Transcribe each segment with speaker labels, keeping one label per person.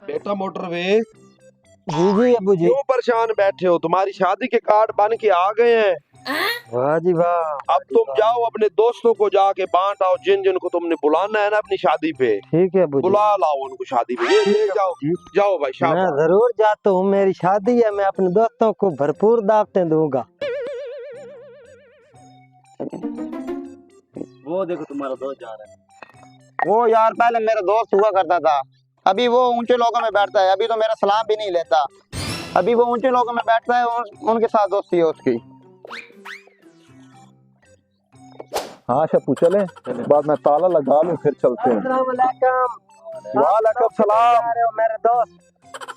Speaker 1: बेटा motor way
Speaker 2: जी जी अबू जी।
Speaker 1: क्यों परेशान बैठे हो? तुम्हारी शादी के कार्ड बन के आ गए हैं।
Speaker 2: वाह जी वाह।
Speaker 1: अब तुम जाओ अपने दोस्तों को जाके बांट आओ, जिन जिन को तुमने बुलाना है ना अपनी शादी पे,
Speaker 2: ठीक है अबू जी।
Speaker 1: बुला लाओ उनको शादी पे। ये ले जाओ, जाओ भाई
Speaker 2: मैं
Speaker 1: शाबाश।
Speaker 2: जरूर जाता हूँ, मेरी शादी है, मैं अपने दोस्तों को भरपूर दावतें दूंगा।
Speaker 3: वो देखो तुम्हारा दोस्त जा रहा है।
Speaker 4: वो यार पहले मेरा दोस्त हुआ करता था, अभी वो ऊंचे लोगों में बैठता है, अभी तो मेरा सलाम भी नहीं लेता। अभी वो ऊंचे लोगों में बैठता है, उनके साथ दोस्ती है उसकी।
Speaker 5: हाँ शप्पू चले, बाद में ताला लगा लूं फिर चलते हैं। वालेकुम सलाम।
Speaker 2: मेरे दोस्त,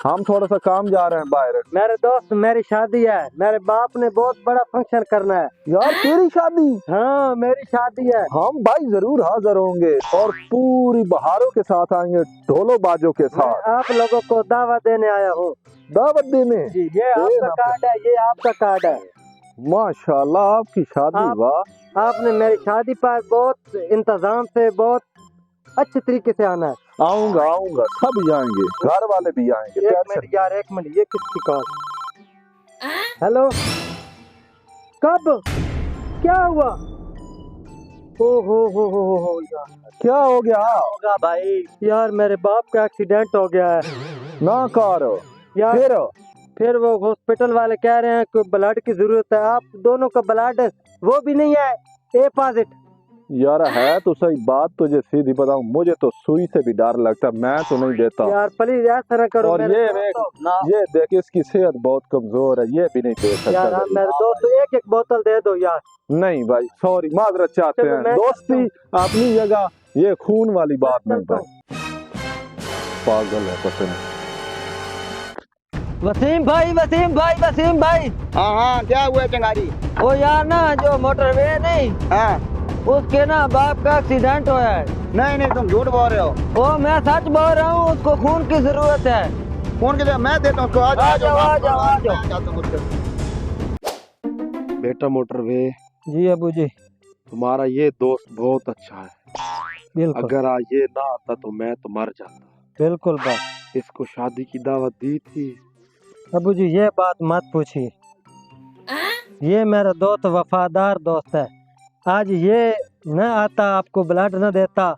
Speaker 5: हम थोड़ा सा काम जा रहे हैं बाहर।
Speaker 2: मेरे दोस्त मेरी शादी है, मेरे बाप ने बहुत बड़ा फंक्शन करना है।
Speaker 5: यार तेरी शादी?
Speaker 2: हाँ मेरी शादी है।
Speaker 5: हम भाई जरूर हाजिर होंगे और पूरी बहारों के साथ आएंगे, ढोलो बाजों के
Speaker 2: मैं
Speaker 5: साथ।
Speaker 2: आप लोगों को दावत देने आया हूँ।
Speaker 5: दावत देने?
Speaker 2: जी ये आपका कार्ड है, ये आपका कार्ड है।
Speaker 5: माशाल्लाह आपकी शादी, वाह।
Speaker 2: आपने मेरी शादी पर बहुत इंतजाम से, बहुत अच्छे तरीके से आना है।
Speaker 5: आऊंगा आऊंगा, सब जाएंगे, घर वाले भी आएंगे।
Speaker 2: एक मिनट यार, एक मिनट, ये किसकी कॉल? हेलो, कब? क्या हुआ? हो यार,
Speaker 5: क्या हो गया?
Speaker 2: होगा भाई, यार मेरे बाप का एक्सीडेंट हो गया है
Speaker 5: ना करो
Speaker 2: यार। फिर वो हॉस्पिटल वाले कह रहे हैं कि ब्लड की जरूरत है। आप दोनों का ब्लड वो भी नहीं है, ए पॉजिटिव।
Speaker 5: यार है तो सही बात, तुझे सीधी बताऊं, मुझे तो सुई से भी डर लगता, मैं तो नहीं देता
Speaker 2: यार प्लीज ऐसा ना करो।
Speaker 5: और ये देख इसकी सेहत बहुत कमजोर है, ये भी नहीं दे सकता
Speaker 2: यार। आप मेरे दोस्त एक एक बोतल दे दो यार।
Speaker 5: नहीं भाई सॉरी, माजरत चाहते हैं। दोस्ती अपनी जगह, ये खून वाली बात नहीं भाई। पागल है पसंद।
Speaker 2: वसीम भाई, वसीम भाई, वसीम भाई।
Speaker 4: हाँ हाँ, क्या हुआ चंगारी?
Speaker 2: वो यार ना जो मोटरवे नहीं,
Speaker 4: हाँ
Speaker 2: उसके ना बाप का एक्सीडेंट हुआ है।
Speaker 4: नहीं नहीं, तुम झूठ बोल रहे हो।
Speaker 2: वो मैं सच बोल रहा हूँ, उसको खून की जरूरत है।
Speaker 4: फोन के लिए मैं देता हूँ उसको। आ जाओ
Speaker 2: आ जाओ।
Speaker 1: बेटा मोटर वे,
Speaker 2: जी अबू जी।
Speaker 1: तुम्हारा ये दोस्त बहुत अच्छा है,
Speaker 2: बिल्कुल
Speaker 1: अगर आज ये ना आता तो मैं तो मर जाता।
Speaker 2: बिल्कुल बात।
Speaker 1: इसको शादी की दावत दी थी।
Speaker 2: अबू जी ये बात मत पूछिए, ये मेरा दोस्त वफादार दोस्त है। आज ये न आता, आपको ब्लड न देता,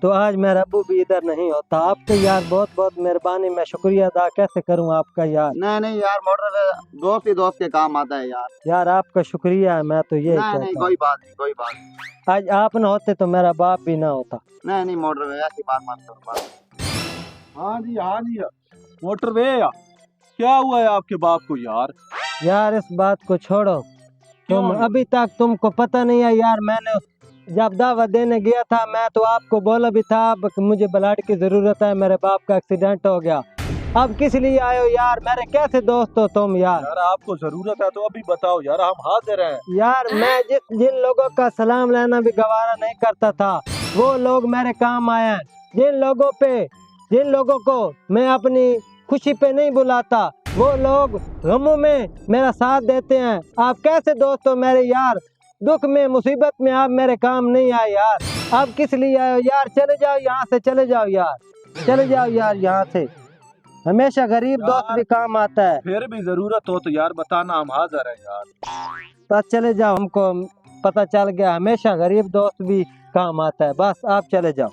Speaker 2: तो आज मेरा अबू भी इधर नहीं होता। आपके यार बहुत बहुत मेहरबानी, मैं शुक्रिया अदा कैसे करूं आपका यार।
Speaker 4: नहीं नहीं यार, मोटर दोस्त ही दोस्त के काम आता है यार।
Speaker 2: यार आपका शुक्रिया है, मैं तो ये
Speaker 4: नहीं कोई बात नहीं, कोई बात नहीं।
Speaker 2: आज आप न होते तो मेरा बाप भी ना होता।
Speaker 4: नहीं नहीं मोटर ऐसी बात मत करो।
Speaker 3: हाँ जी मोटर वे, क्या हुआ है आपके बाप को यार?
Speaker 2: यार इस बात को छोड़ो, तुम अभी तक तुमको पता नहीं है यार। मैंने जब दावत देने गया था, मैं तो आपको बोला भी था मुझे ब्लड की जरूरत है, मेरे बाप का एक्सीडेंट हो गया। अब किस लिए आए हो यार? मेरे कैसे दोस्त हो तुम यार?
Speaker 3: यार आपको जरूरत है तो अभी बताओ यार, हम हाजिर हैं।
Speaker 2: यार मैं जिन लोगों का सलाम लेना भी गवारा नहीं करता था, वो लोग मेरे काम आए हैं। जिन लोगों को मैं अपनी खुशी पे नहीं बुलाता, वो लोग गमों में मेरा साथ देते हैं। आप कैसे दोस्त हो मेरे यार? दुख में मुसीबत में आप मेरे काम नहीं आए यार। आप किस लिए आए हो यार? चले जाओ यहाँ से, चले जाओ यार, चले जाओ यार यहाँ से। हमेशा गरीब दोस्त भी काम आता है।
Speaker 3: फिर भी जरूरत हो तो यार बताना, हम हाजिर हैं यार।
Speaker 2: बस चले जाओ, हमको पता चल गया, हमेशा गरीब दोस्त भी काम आता है। बस आप चले जाओ।